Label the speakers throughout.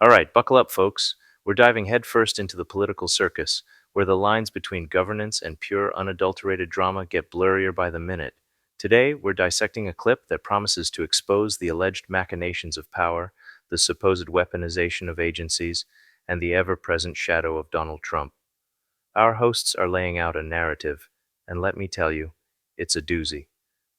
Speaker 1: All right, buckle up, folks. We're diving headfirst into the political circus, where the lines between governance and pure, unadulterated drama get blurrier by the minute. Today, we're dissecting a clip that promises to expose the alleged machinations of power, the supposed weaponization of agencies, and the ever present shadow of Donald Trump. Our hosts are laying out a narrative, and let me tell you, it's a doozy.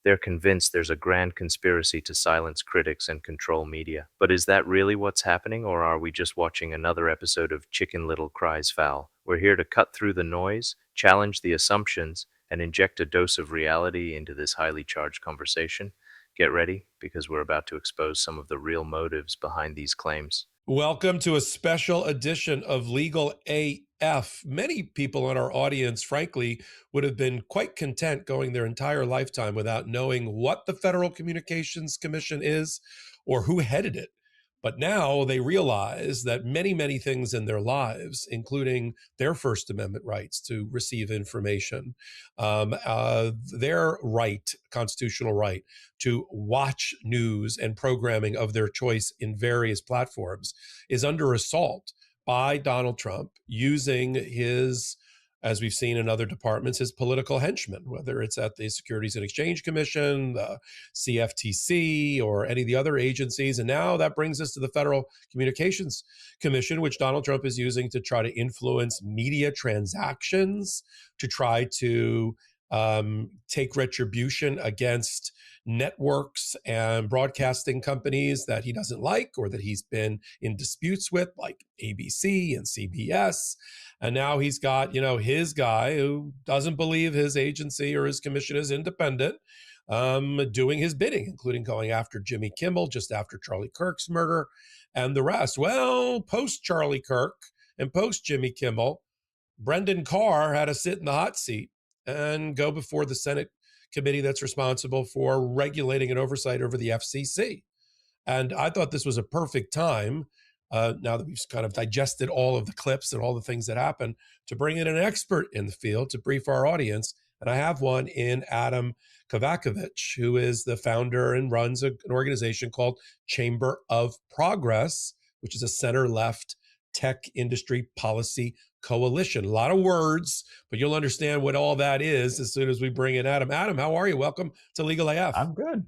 Speaker 1: They're convinced there's a grand conspiracy to silence critics and control media. But is that really what's happening, or are we just watching another episode of Chicken Little Cries Foul? We're here to cut through the noise, challenge the assumptions, and inject a dose of reality into this highly charged conversation. Get ready, because we're about to expose some of the real motives behind these claims.
Speaker 2: Welcome to a special edition of Legal AF. Many people in our audience, frankly, would have been quite content going their entire lifetime without knowing what the Federal Communications Commission is or who headed it. But now they realize that many things in their lives, including their First Amendment rights to receive information, their right, constitutional right, to watch news and programming of their choice in various platforms, is under assault by Donald Trump using his, as we've seen in other departments, his political henchmen, whether it's at the Securities and Exchange Commission, the CFTC, or any of the other agencies. And now that brings us to the Federal Communications Commission, which Donald Trump is using to try to influence media transactions, to try to take retribution against networks and broadcasting companies that he doesn't like or that he's been in disputes with, like ABC and CBS. And now he's got, his guy who doesn't believe his agency or his commission is independent, doing his bidding, including going after Jimmy Kimmel just after Charlie Kirk's murder and the rest. Well, post Charlie Kirk and post Jimmy Kimmel, Brendan Carr had to sit in the hot seat and go before the Senate committee that's responsible for regulating and oversight over the FCC. And I thought this was a perfect time, now that we've kind of digested all of the clips and all the things that happened, to bring in an expert in the field to brief our audience. And I have one in Adam Kovacevich, who is the founder and runs an organization called Chamber of Progress, which is a center-left tech industry policy coalition. A lot of words, but you'll understand what all that is as soon as we bring in Adam. Adam, how are you? Welcome to Legal AF.
Speaker 3: I'm good.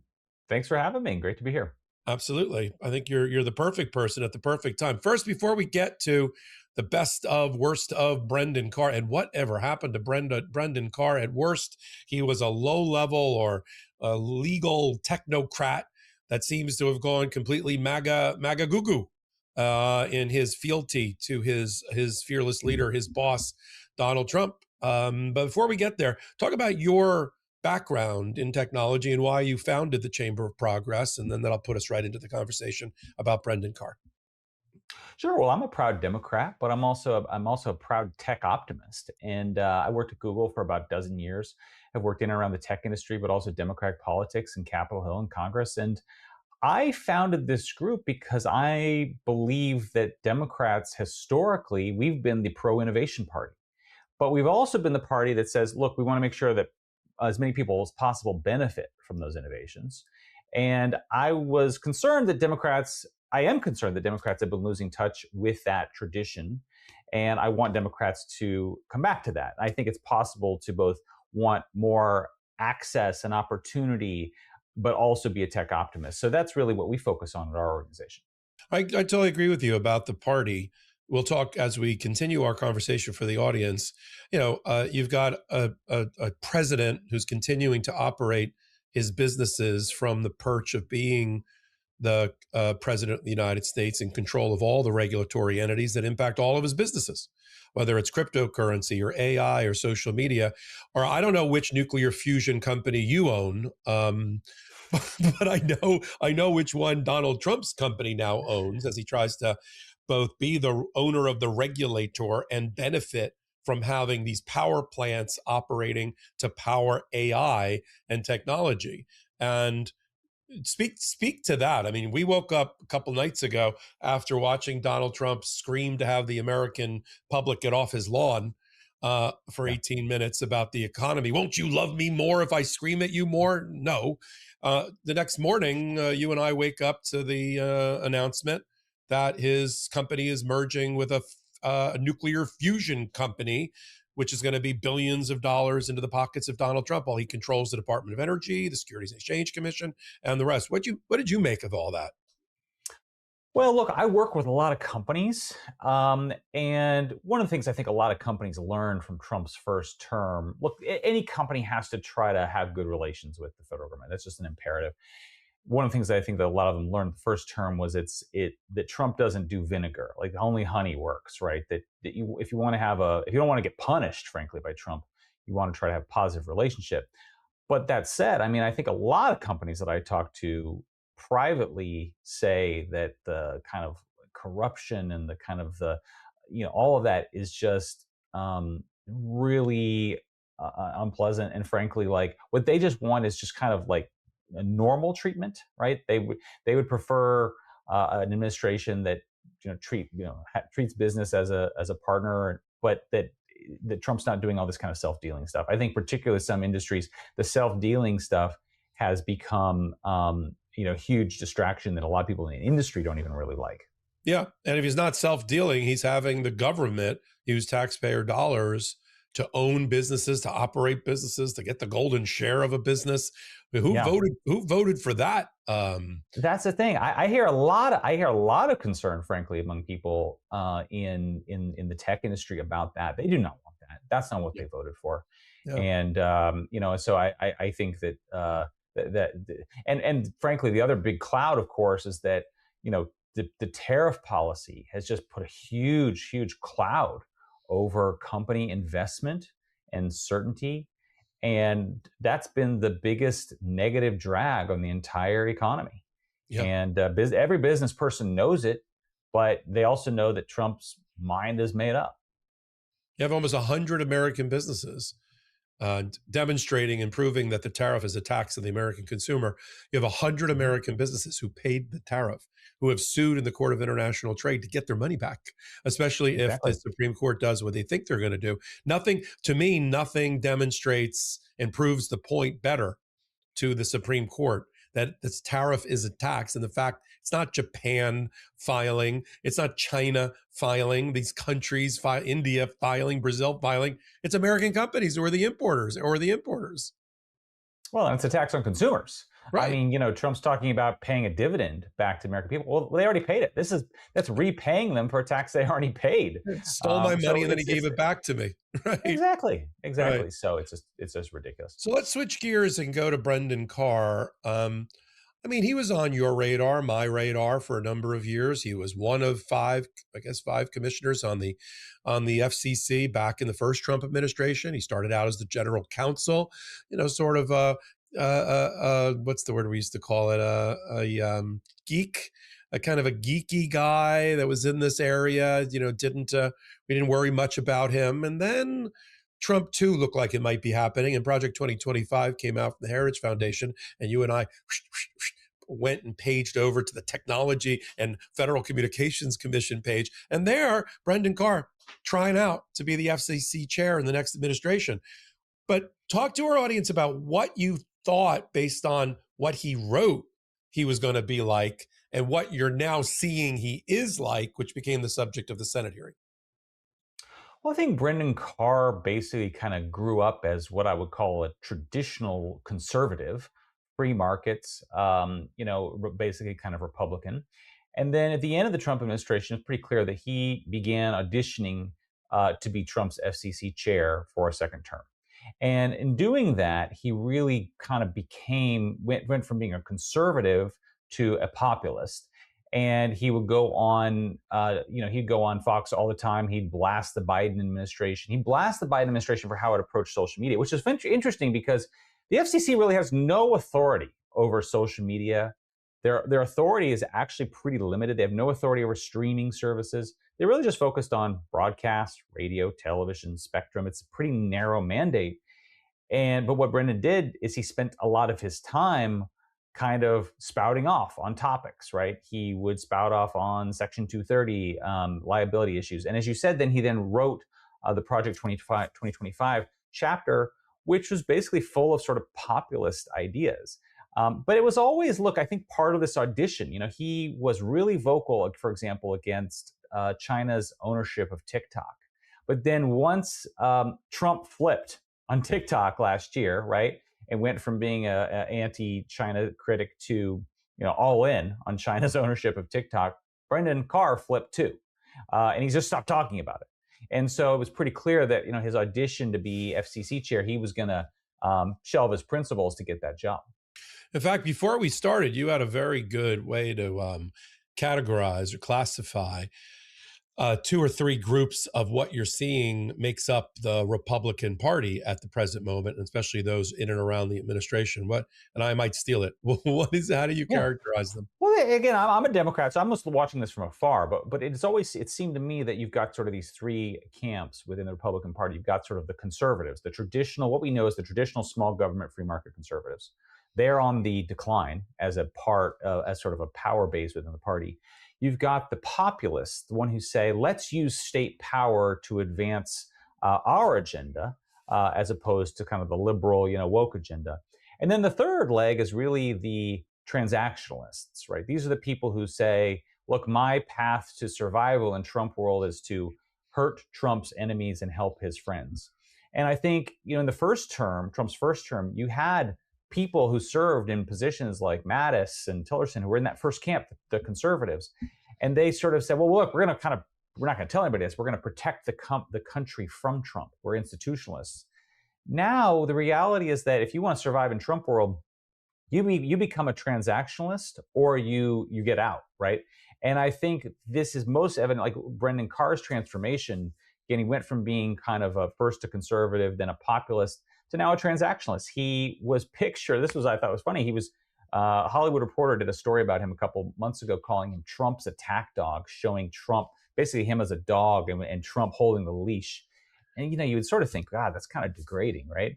Speaker 3: Thanks for having me. Great to be here.
Speaker 2: Absolutely. I think you're the perfect person at the perfect time. First, before we get to the best of, worst of Brendan Carr and whatever happened to Brendan Carr, at worst, he was a low-level or a legal technocrat that seems to have gone completely MAGA goo-goo in his fealty to his fearless leader, his boss, Donald Trump. But before we get there, talk about your background in technology and why you founded the Chamber of Progress, and then that'll put us right into the conversation about Brendan Carr.
Speaker 3: Sure. Well, I'm a proud Democrat, but I'm also a proud tech optimist. And I worked at Google for about a dozen years. I've worked in and around the tech industry, but also Democratic politics in Capitol Hill and Congress. And I founded this group because I believe that Democrats, historically, we've been the pro-innovation party. But we've also been the party that says, look, we want to make sure that as many people as possible benefit from those innovations. And I am concerned that Democrats have been losing touch with that tradition. And I want Democrats to come back to that. I think it's possible to both want more access and opportunity, but also be a tech optimist. So that's really what we focus on at our organization.
Speaker 2: I totally agree with you about the party. We'll talk as we continue our conversation for the audience. You've got a president who's continuing to operate his businesses from the perch of being the president of the United States in control of all the regulatory entities that impact all of his businesses, whether it's cryptocurrency or AI or social media, or I don't know which nuclear fusion company you own, but I know which one Donald Trump's company now owns, as he tries to both be the owner of the regulator and benefit from having these power plants operating to power AI and technology. And speak to that. I mean, we woke up a couple nights ago after watching Donald Trump scream to have the American public get off his lawn for 18 minutes about the economy. Won't you love me more if I scream at you more? No. The next morning, you and I wake up to the announcement that his company is merging with a nuclear fusion company, which is going to be billions of dollars into the pockets of Donald Trump while he controls the Department of Energy, the Securities and Exchange Commission, and the rest. What did you make of all that?
Speaker 3: Well, look, I work with a lot of companies. And one of the things I think a lot of companies learned from Trump's first term, look, any company has to try to have good relations with the federal government. That's just an imperative. One of the things that I think that a lot of them learned the first term was that Trump doesn't do vinegar. Like only honey works, right? If you want to if you don't want to get punished, frankly, by Trump, you want to try to have a positive relationship. But that said, I mean, I think a lot of companies that I talk to privately say that the kind of corruption and the kind of all of that is just really unpleasant. And frankly, like what they just want is just kind of like a normal treatment, right? They would prefer an administration that treats business as a partner, but that Trump's not doing all this kind of self-dealing stuff. I think particularly some industries, the self-dealing stuff has become huge distraction that a lot of people in the industry don't even really like.
Speaker 2: Yeah, and if he's not self-dealing, he's having the government use taxpayer dollars to own businesses, to operate businesses, to get the golden share of a business. I mean, who voted for that?
Speaker 3: That's the thing. I hear a lot of concern, frankly, among people in the tech industry about that. They do not want that. That's not what they voted for. Yeah. And so I think that and frankly, the other big cloud, of course, is that the tariff policy has just put a huge cloud over company investment and certainty. And that's been the biggest negative drag on the entire economy. Yep. And every business person knows it, but they also know that Trump's mind is made up.
Speaker 2: You have almost 100 American businesses demonstrating and proving that the tariff is a tax on the American consumer. You have 100 American businesses who paid the tariff, who have sued in the Court of International Trade to get their money back, especially if the Supreme Court does what they think they're going to do. Nothing demonstrates and proves the point better to the Supreme Court that this tariff is a tax. And the fact it's not Japan filing, it's not China filing, these countries, India filing, Brazil filing. It's American companies who are the importers or the importers.
Speaker 3: Well, and it's a tax on consumers. Right. I mean, Trump's talking about paying a dividend back to American people. Well, they already paid it. That's repaying them for a tax they already paid.
Speaker 2: It stole my money and then he gave it back to me. Right.
Speaker 3: Exactly.
Speaker 2: Right.
Speaker 3: So it's just ridiculous.
Speaker 2: So let's switch gears and go to Brendan Carr. I mean, he was on your radar, my radar for a number of years. He was one of five commissioners on the FCC back in the first Trump administration. He started out as the general counsel, sort of what's the word we used to call it? A geek, a kind of a geeky guy that was in this area. We didn't worry much about him. And then Trump 2 looked like it might be happening, and Project 2025 came out from the Heritage Foundation, and you and I went and paged over to the Technology and Federal Communications Commission page, and there, Brendan Carr trying out to be the FCC chair in the next administration. But talk to our audience about what you thought based on what he wrote he was going to be like, and what you're now seeing he is like, which became the subject of the Senate hearing.
Speaker 3: Well, I think Brendan Carr basically kind of grew up as what I would call a traditional conservative, free markets, basically kind of Republican. And then at the end of the Trump administration, it's pretty clear that he began auditioning to be Trump's FCC chair for a second term. And in doing that, he really kind of went from being a conservative to a populist. And he would go on, he'd go on Fox all the time. He'd blast the Biden administration. He blasted the Biden administration for how it approached social media, which is interesting because the FCC really has no authority over social media. Their authority is actually pretty limited. They have no authority over streaming services. They're really just focused on broadcast, radio, television, spectrum. It's a pretty narrow mandate. But what Brendan did is he spent a lot of his time kind of spouting off on topics, right? He would spout off on Section 230 liability issues. And as you said, he wrote the Project 2025 chapter, which was basically full of sort of populist ideas. But it was always, look, I think part of this audition, he was really vocal, for example, against China's ownership of TikTok. But then once Trump flipped on TikTok last year, right, and went from being an anti-China critic to all in on China's ownership of TikTok, Brendan Carr flipped too, and he just stopped talking about it. And so it was pretty clear that his audition to be FCC chair, he was going to shelve his principles to get that job.
Speaker 2: In fact, before we started, you had a very good way to categorize or classify 2 or 3 groups of what you're seeing makes up the Republican Party at the present moment, especially those in and around the administration. And I might steal it. How do you characterize them?
Speaker 3: Well, again, I'm a Democrat, so I'm just watching this from afar. But it seemed to me that you've got sort of these 3 camps within the Republican Party. You've got sort of the conservatives, the traditional, what we know as the traditional small government free market conservatives. They're on the decline as a part, as sort of a power base within the party. You've got the populists, the one who say, let's use state power to advance our agenda, as opposed to kind of the liberal, woke agenda. And then the third leg is really the transactionalists, right? These are the people who say, look, my path to survival in Trump world is to hurt Trump's enemies and help his friends. And I think, in the first term, Trump's first term, you had people who served in positions like Mattis and Tillerson, who were in that first camp, the conservatives, and they sort of said, well, look, we're not going to tell anybody this. We're going to protect the country from Trump. We're institutionalists. Now, the reality is that if you want to survive in Trump world, you become a transactionalist or you get out, right? And I think this is most evident, like Brendan Carr's transformation. Again, he went from being kind of first a conservative, then a populist, to now a transactionalist. He was pictured, I thought was funny, he was, Hollywood Reporter did a story about him a couple months ago calling him Trump's attack dog, showing Trump, basically him as a dog and Trump holding the leash. And, you would sort of think, God, that's kind of degrading, right?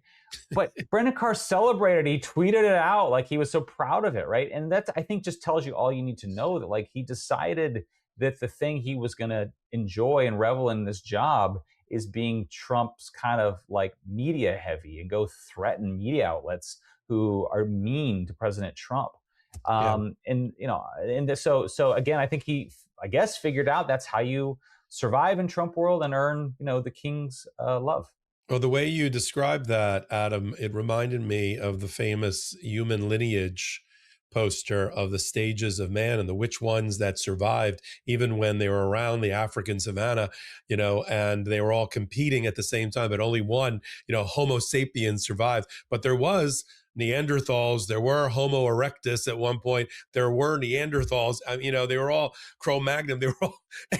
Speaker 3: But Brendan Carr celebrated, he tweeted it out like he was so proud of it, right? And that, I think, just tells you all you need to know, that like he decided that the thing he was going to enjoy and revel in this job is being Trump's kind of like media heavy and go threaten media outlets who are mean to President Trump. So again, I think he, figured out that's how you survive in Trump world and earn, the king's love.
Speaker 2: Well, the way you described that, Adam, it reminded me of the famous human lineage poster of the stages of man and the which ones that survived, even when they were around the African savannah, and they were all competing at the same time, but only one, Homo sapiens survived. But there was Neanderthals, there were Homo erectus at one point, there were Neanderthals, they were all Cro-Magnon,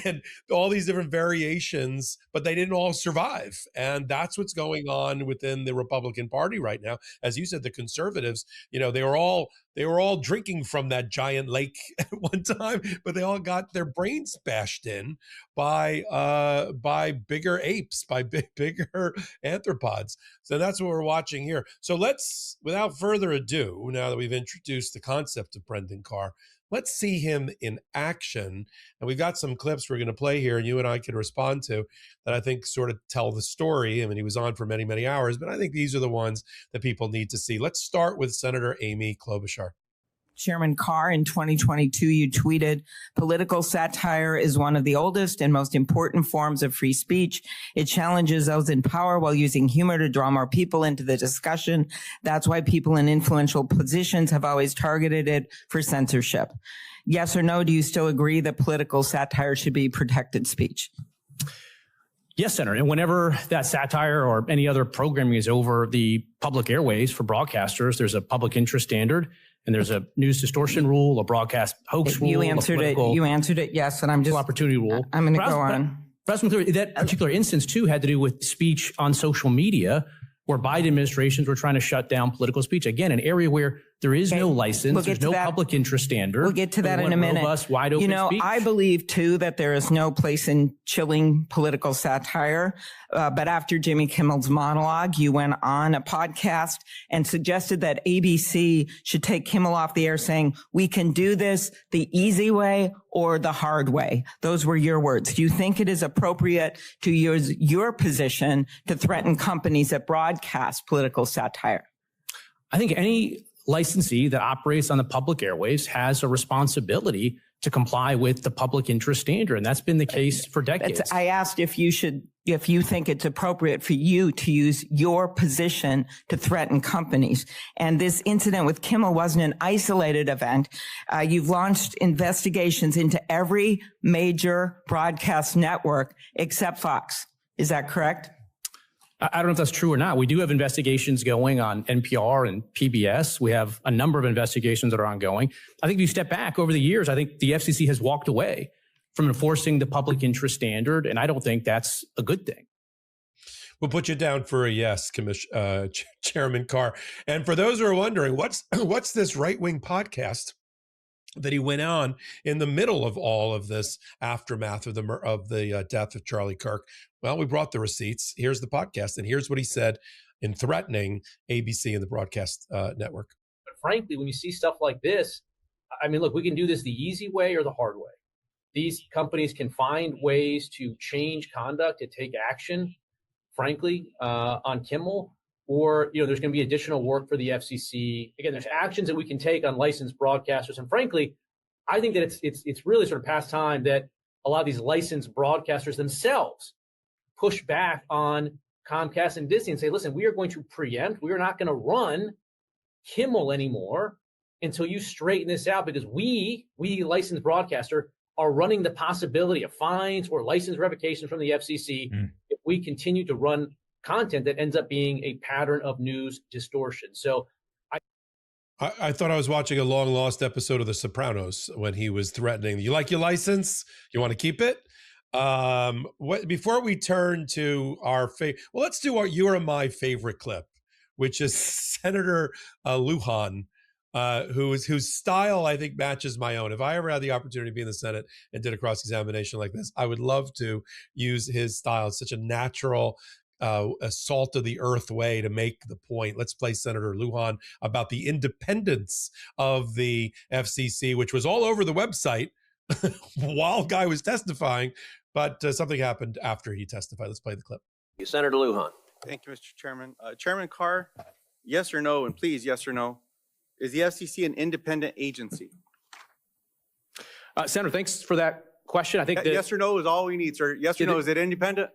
Speaker 2: and all these different variations, but they didn't all survive. And that's what's going on within the Republican Party right now. As you said, the conservatives, they were all drinking from that giant lake at one time, but they all got their brains bashed in by bigger apes, by bigger anthropods. So that's what we're watching here. So let's, without further ado, now that we've introduced the concept of Brendan Carr, let's see him in action. And we've got some clips we're going to play here, and you and I can respond to, that I think sort of tell the story. I mean, he was on for many, many hours, but I think these are the ones that people need to see. Let's start with Senator Amy Klobuchar.
Speaker 4: Chairman Carr, in 2022, you tweeted, political satire is one of the oldest and most important forms of free speech. It challenges those in power while using humor to draw more people into the discussion. That's why people in influential positions have always targeted it for censorship. Yes or no, do you still agree that political satire should be protected speech?
Speaker 5: Yes, Senator. And whenever that satire or any other programming is over the public airways for broadcasters, there's a public interest standard. And there's a news distortion rule, a broadcast hoax rule.
Speaker 4: You answered it, yes. And I'm just
Speaker 5: opportunity rule.
Speaker 4: I'm going to go on.
Speaker 5: That particular instance, too, had to do with speech on social media, where Biden administrations were trying to shut down political speech. Again, an area where there is no license, there's no public interest standard.
Speaker 4: We'll get to that in a minute.
Speaker 5: Robust, wide open speech.
Speaker 4: I believe, too, that there is no place in chilling political satire. But after Jimmy Kimmel's monologue, you went on a podcast and suggested that ABC should take Kimmel off the air, saying, we can do this the easy way or the hard way. Those were your words. Do you think it is appropriate to use your position to threaten companies that broadcast political satire?
Speaker 5: I think any licensee that operates on the public airwaves has a responsibility to comply with the public interest standard. And that's been the case for decades.
Speaker 4: I asked if you think it's appropriate for you to use your position to threaten companies. And this incident with Kimmel wasn't an isolated event. You've launched investigations into every major broadcast network except Fox. Is that correct?
Speaker 5: I don't know if that's true or not. We do have investigations going on NPR and PBS. We have a number of investigations that are ongoing. I think if you step back over the years, I think the FCC has walked away from enforcing the public interest standard, and I don't think that's a good thing.
Speaker 2: We'll put you down for a yes, Chairman Carr. And for those who are wondering, what's this right-wing podcast that he went on in the middle of all of this aftermath of the death of Charlie Kirk? Well, we brought the receipts. Here's the podcast, and here's what he said in threatening ABC and the broadcast network.
Speaker 5: But frankly, when you see stuff like this, I mean, look, we can do this the easy way or the hard way. These companies can find ways to change conduct, to take action, frankly, on Kimmel, or there's going to be additional work for the FCC. Again, there's actions that we can take on licensed broadcasters, and frankly, I think that it's really sort of past time that a lot of these licensed broadcasters themselves push back on Comcast and Disney and say, listen, we are going to preempt. We are not going to run Kimmel anymore until you straighten this out, because we licensed broadcaster, are running the possibility of fines or license revocations from the FCC if we continue to run content that ends up being a pattern of news distortion. So
Speaker 2: I thought I was watching a long lost episode of The Sopranos when he was threatening, you like your license? You want to keep it? Before we turn to our let's do your and my favorite clip, which is Senator Lujan, whose style I think matches my own. If I ever had the opportunity to be in the Senate and did a cross-examination like this, I would love to use his style. It's such a natural, a salt of the earth way to make the point. Let's play Senator Lujan about the independence of the FCC, which was all over the website while Guy was testifying, but something happened after he testified. Let's play the clip.
Speaker 6: Senator Lujan.
Speaker 7: Thank you, Mr. Chairman. Chairman Carr, yes or no, and please, yes or no, is the FCC an independent agency?
Speaker 5: Senator, thanks for that question. I think that
Speaker 7: yes or no is all we need, sir. Yes or no, is it independent?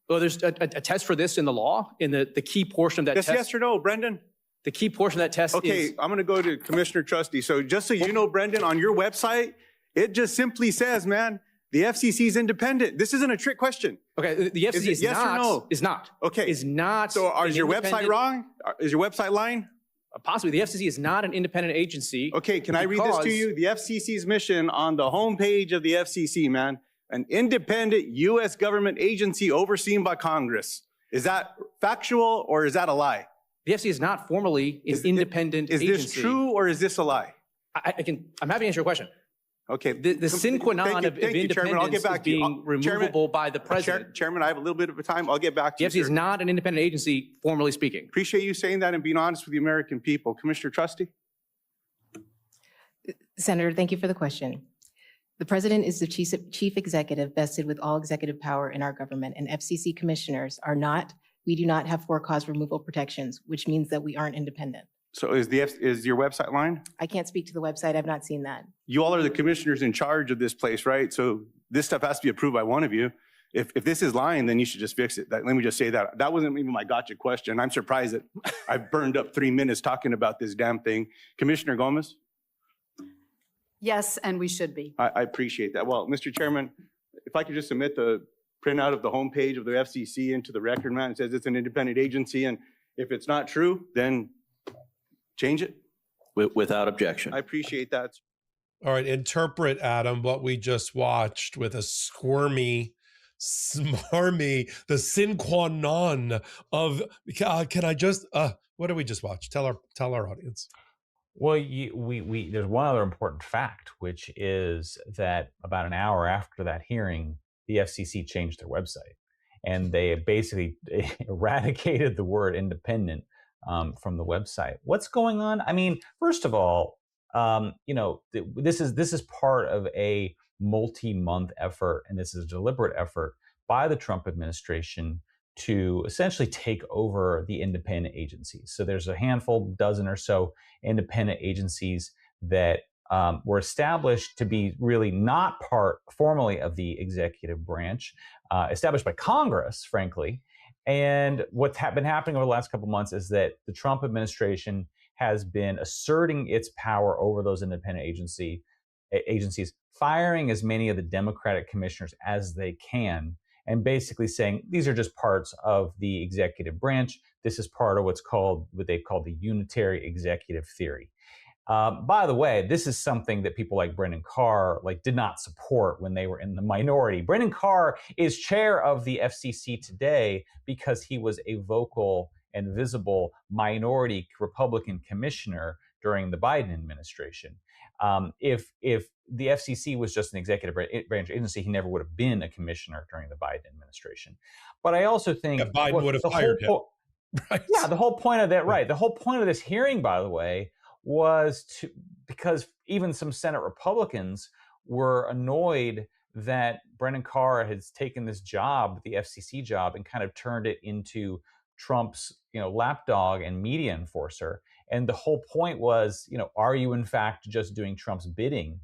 Speaker 5: Well, there's a test for this in the law, in the key portion of that
Speaker 7: Just
Speaker 5: test.
Speaker 7: yes or no, Brendan?
Speaker 5: The key portion of that test
Speaker 7: Okay,
Speaker 5: is...
Speaker 7: I'm going to go to Commissioner Trusty. So just so you know, Brendan, on your website, it just simply says, man, the FCC is independent. This isn't a trick question.
Speaker 5: Okay, the FCC is
Speaker 7: yes
Speaker 5: not.
Speaker 7: Or no?
Speaker 5: Is not.
Speaker 7: Okay.
Speaker 5: Is not.
Speaker 7: So is your website wrong? Is your website lying?
Speaker 5: Possibly. The FCC is not an independent agency.
Speaker 7: Okay, can I read this to you? The FCC's mission on the homepage of the FCC, man, an independent U.S. government agency overseen by Congress. Is that factual or is that a lie?
Speaker 5: The FCC is not formally an independent agency.
Speaker 7: Is this true or is this a lie?
Speaker 5: I'm happy to answer your question.
Speaker 7: Okay.
Speaker 5: The sine qua non of independence is being removable by the president.
Speaker 7: Chairman, I have a little bit of time. I'll get back to you.
Speaker 5: The FCC is not an independent agency, formally speaking.
Speaker 7: Appreciate you saying that and being honest with the American people. Commissioner Trusty?
Speaker 8: Senator, thank you for the question. The president is the chief executive vested with all executive power in our government, and FCC commissioners are not, we do not have for-cause removal protections, which means that we aren't independent.
Speaker 7: So is your website lying?
Speaker 8: I can't speak to the website. I've not seen that.
Speaker 7: You all are the commissioners in charge of this place, right? So this stuff has to be approved by one of you. If this is lying, then you should just fix it. Let me just say that. That wasn't even my gotcha question. I'm surprised that I burned up 3 minutes talking about this damn thing. Commissioner Gomez?
Speaker 9: Yes, and we should be.
Speaker 7: I appreciate that. Well, Mr. Chairman, if I could just submit the printout of the homepage of the FCC into the record, man, it says it's an independent agency, and if it's not true, then change it.
Speaker 6: Without objection.
Speaker 7: I appreciate that.
Speaker 2: All right, interpret, Adam, what we just watched with a smarmy, the sine qua non of, can I just, what did we just watch? Tell our audience.
Speaker 3: Well, there's one other important fact, which is that about an hour after that hearing, the FCC changed their website, and they basically eradicated the word independent from the website. What's going on? I mean, first of all, this is part of a multi-month effort, and this is a deliberate effort by the Trump administration to essentially take over the independent agencies. So there's a handful, dozen or so independent agencies that were established to be really not part formally of the executive branch, established by Congress, frankly. And what's been happening over the last couple of months is that the Trump administration has been asserting its power over those independent agencies, firing as many of the Democratic commissioners as they can, and basically saying these are just parts of the executive branch. This is part of what they call the unitary executive theory. By the way, this is something that people like Brendan Carr did not support when they were in the minority. Brendan Carr is chair of the FCC today because he was a vocal and visible minority Republican commissioner during the Biden administration. If the FCC was just an executive branch agency, he never would have been a commissioner during the Biden administration. But I also think
Speaker 2: Biden would have fired him.
Speaker 3: Right. Yeah, the whole point of that, right? The whole point of this hearing, by the way, was because even some Senate Republicans were annoyed that Brendan Carr has taken this job, the FCC job, and kind of turned it into Trump's, lapdog and media enforcer. And the whole point was, are you in fact just doing Trump's bidding?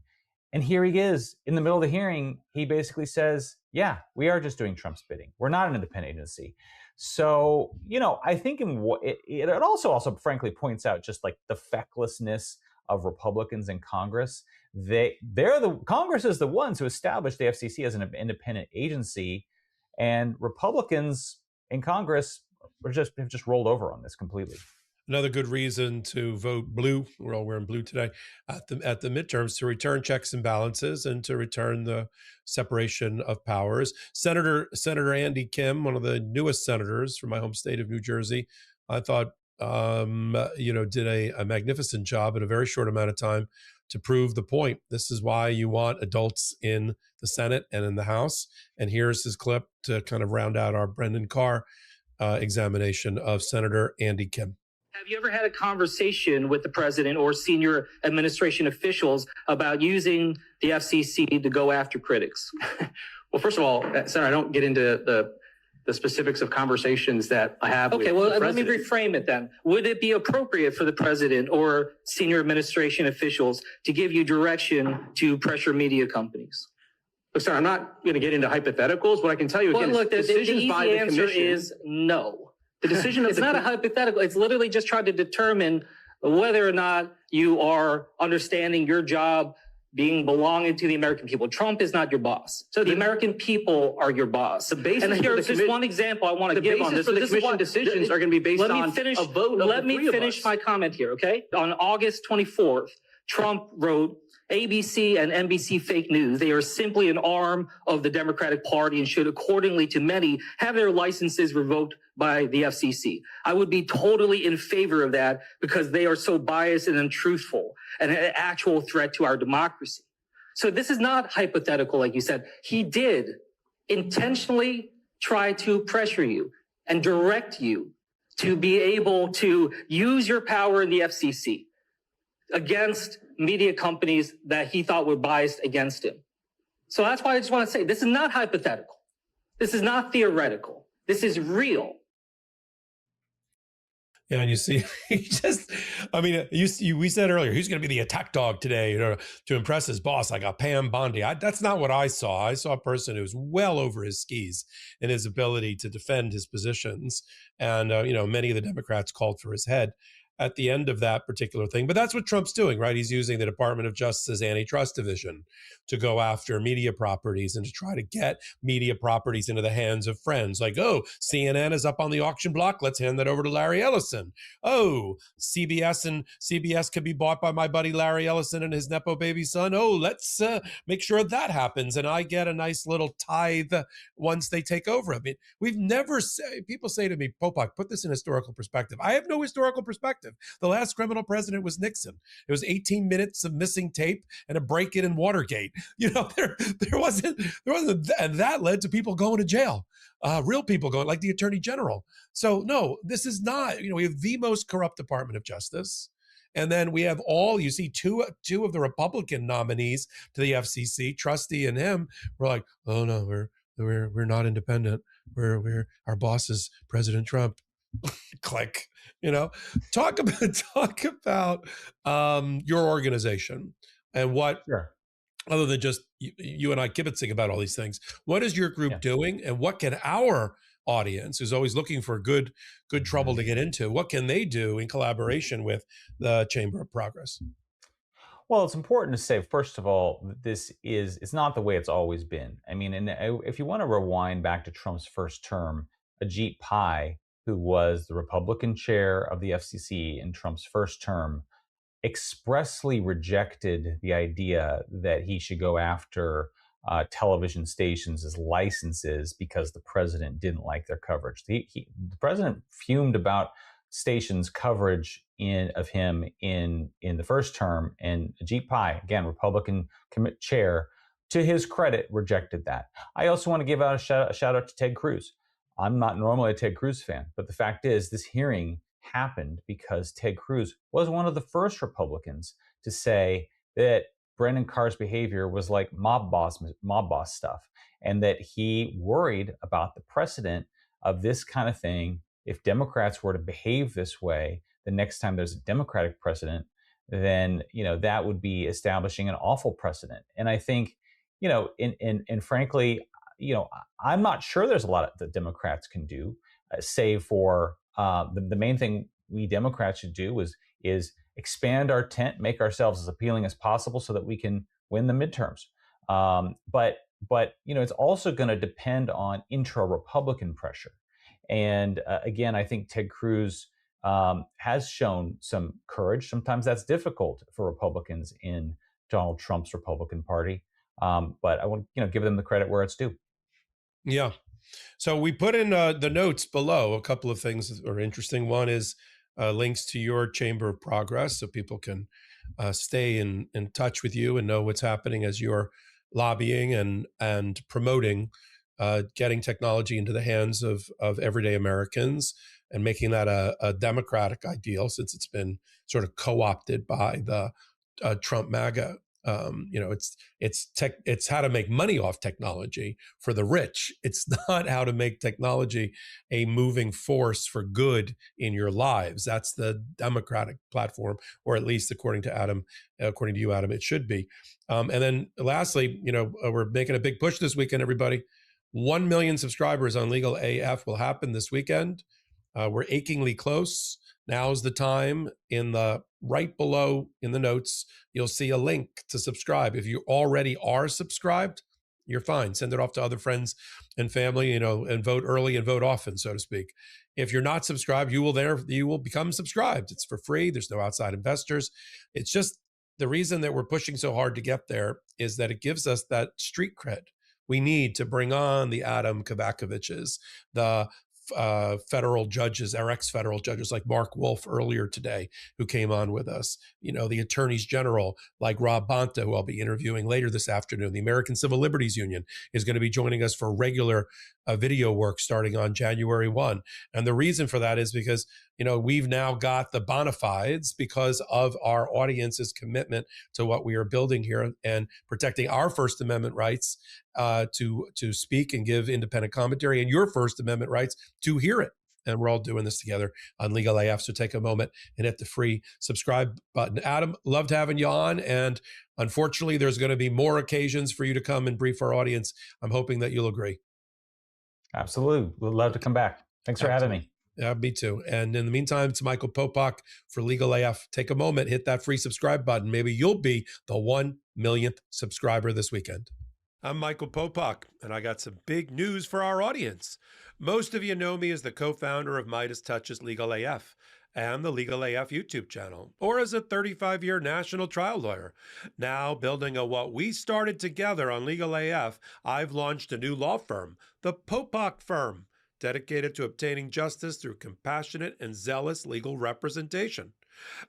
Speaker 3: And here he is in the middle of the hearing. He basically says, yeah, we are just doing Trump's bidding. We're not an independent agency. So, I think it also frankly points out just the fecklessness of Republicans in Congress. Congress is the ones who established the FCC as an independent agency, and Republicans in Congress have just rolled over on this completely.
Speaker 2: Another good reason to vote blue, we're all wearing blue today, at the midterms, to return checks and balances and to return the separation of powers. Senator Andy Kim, one of the newest senators from my home state of New Jersey, I thought, did a magnificent job in a very short amount of time to prove the point. This is why you want adults in the Senate and in the House. And here's his clip to kind of round out our Brendan Carr examination of Senator Andy Kim.
Speaker 10: Have you ever had a conversation with the president or senior administration officials about using the FCC to go after critics?
Speaker 6: Well, first of all, Senator, I don't get into the specifics of conversations that I have with the president.
Speaker 10: Let me reframe it then. Would it be appropriate for the president or senior administration officials to give you direction to pressure media companies?
Speaker 6: Look, sir, I'm not going to get into hypotheticals. What I can tell you again is decisions by the commission.
Speaker 10: The easy answer is no.
Speaker 6: The decision of
Speaker 10: it's not a hypothetical. It's literally just trying to determine whether or not you are understanding your job belonging to the American people. Trump is not your boss. So the American people are your boss.
Speaker 6: The basis
Speaker 10: and here's just one example I want to give on this.
Speaker 6: The basis for the commission decisions are going to be based on a vote of
Speaker 10: Let me finish my comment here, okay? On August 24th, Trump wrote, ABC and NBC fake news. They are simply an arm of the Democratic Party and should, accordingly to many, have their licenses revoked by the FCC. I would be totally in favor of that because they are so biased and untruthful and an actual threat to our democracy. So this is not hypothetical, like you said. He did intentionally try to pressure you and direct you to be able to use your power in the FCC against media companies that he thought were biased against him. So that's why I just want to say, this is not hypothetical. This is not theoretical. This is real.
Speaker 2: Yeah, and you see, we said earlier, he's going to be the attack dog today, to impress his boss, like a Pam Bondi. That's not what I saw. I saw a person who's well over his skis in his ability to defend his positions. And, many of the Democrats called for his head at the end of that particular thing. But that's what Trump's doing, right? He's using the Department of Justice Antitrust Division to go after media properties and to try to get media properties into the hands of friends. Like, oh, CNN is up on the auction block. Let's hand that over to Larry Ellison. Oh, CBS could be bought by my buddy Larry Ellison and his Nepo baby son. Oh, let's make sure that happens. And I get a nice little tithe once they take over. I mean, people say to me, Popok, put this in historical perspective. I have no historical perspective. The last criminal president was Nixon. It was 18 minutes of missing tape and a break-in in Watergate. There wasn't, and that led to people going to jail. Real people going, like the Attorney General. So no, this is not. We have the most corrupt Department of Justice, and then we have you see two of the Republican nominees to the FCC, Trustee and him, were like, oh no, we're not independent. We're our boss is President Trump. Click. Talk about your organization and what,
Speaker 3: Sure.
Speaker 2: other than just you and I kibitzing about all these things, what is your group doing, and what can our audience, who's always looking for good trouble to get into, what can they do in collaboration with the Chamber of Progress?
Speaker 3: Well, it's important to say, first of all, it's not the way it's always been. I mean, and if you want to rewind back to Trump's first term, Ajit Pai, who was the Republican chair of the FCC in Trump's first term, expressly rejected the idea that he should go after television stations as licenses because the president didn't like their coverage. The president fumed about stations' coverage of him in the first term, and Ajit Pai, again, Republican chair, to his credit, rejected that. I also want to give out a shout out to Ted Cruz. I'm not normally a Ted Cruz fan, but the fact is this hearing happened because Ted Cruz was one of the first Republicans to say that Brendan Carr's behavior was like mob boss stuff, and that he worried about the precedent of this kind of thing. If Democrats were to behave this way, the next time there's a Democratic president, then that would be establishing an awful precedent. And I think, and frankly, I'm not sure there's a lot that Democrats can do, save for the main thing we Democrats should do is expand our tent, make ourselves as appealing as possible so that we can win the midterms. But it's also going to depend on intra-Republican pressure. And again, I think Ted Cruz has shown some courage. Sometimes that's difficult for Republicans in Donald Trump's Republican Party. But I want give them the credit where it's due.
Speaker 2: Yeah. So we put in the notes below a couple of things that are interesting. One is links to your Chamber of Progress, so people can stay in touch with you and know what's happening as you're lobbying and promoting getting technology into the hands of everyday Americans and making that a democratic ideal, since it's been sort of co-opted by the Trump MAGA. It's how to make money off technology for the rich. It's not how to make technology a moving force for good in your lives. That's the Democratic platform, or at least according to you, Adam, it should be. And then lastly, we're making a big push this weekend, everybody. 1 million subscribers on Legal AF will happen this weekend. We're achingly close. Now's the time. Right below in the notes, you'll see a link to subscribe. If you already are subscribed, you're fine. Send it off to other friends and family, and vote early and vote often, so to speak. If you're not subscribed, you will become subscribed. It's for free. There's no outside investors. It's just the reason that we're pushing so hard to get there is that it gives us that street cred we need to bring on the Adam Kovaceviches, the federal judges, our ex-federal judges like Mark Wolf earlier today, who came on with us, the attorneys general like Rob Bonta, who I'll be interviewing later this afternoon. The American Civil Liberties Union is going to be joining us for regular video work starting on January 1. And the reason for that is because, we've now got the bona fides because of our audience's commitment to what we are building here and protecting our First Amendment rights to speak and give independent commentary, and your First Amendment rights to hear it. And we're all doing this together on Legal AF. So take a moment and hit the free subscribe button. Adam, loved having you on. And unfortunately, there's going to be more occasions for you to come and brief our audience. I'm hoping that you'll agree.
Speaker 3: Absolutely. We'd love to come back. Thanks for having me.
Speaker 2: Yeah, me too. And in the meantime, it's Michael Popok for Legal AF. Take a moment, hit that free subscribe button. Maybe you'll be the 1 millionth subscriber this weekend. I'm Michael Popok, and I got some big news for our audience. Most of you know me as the co-founder of Midas Touch's Legal AF and the Legal AF YouTube channel, or as a 35-year national trial lawyer. Now, building on what we started together on Legal AF, I've launched a new law firm, the Popok Firm, dedicated to obtaining justice through compassionate and zealous legal representation.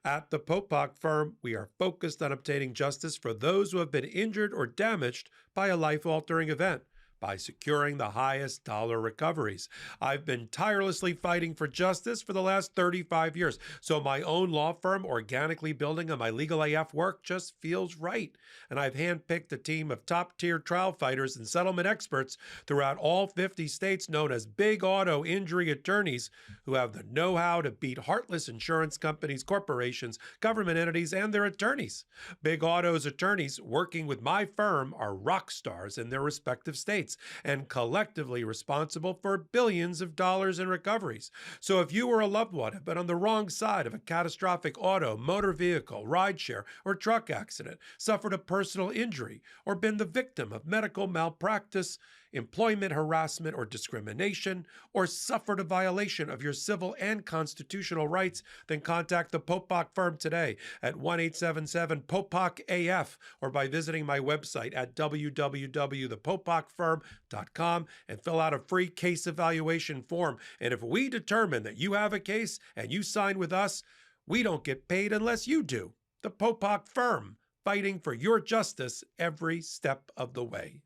Speaker 2: At the Popok Firm, we are focused on obtaining justice for those who have been injured or damaged by a life-altering event, by securing the highest dollar recoveries. I've been tirelessly fighting for justice for the last 35 years, so my own law firm organically building on my Legal AF work just feels right. And I've handpicked a team of top-tier trial fighters and settlement experts throughout all 50 states known as big auto injury attorneys who have the know-how to beat heartless insurance companies, corporations, government entities, and their attorneys. Big Auto's attorneys working with my firm are rock stars in their respective states and collectively responsible for billions of dollars in recoveries. So if you or a loved one have been on the wrong side of a catastrophic auto, motor vehicle, rideshare, or truck accident, suffered a personal injury, or been the victim of medical malpractice, employment harassment or discrimination, or suffered a violation of your civil and constitutional rights, then contact the Popok firm today at 1-877-POPOK-AF or by visiting my website at www.thepopokfirm.com and fill out a free case evaluation form. And if we determine that you have a case and you sign with us, we don't get paid unless you do. The Popok firm, fighting for your justice every step of the way.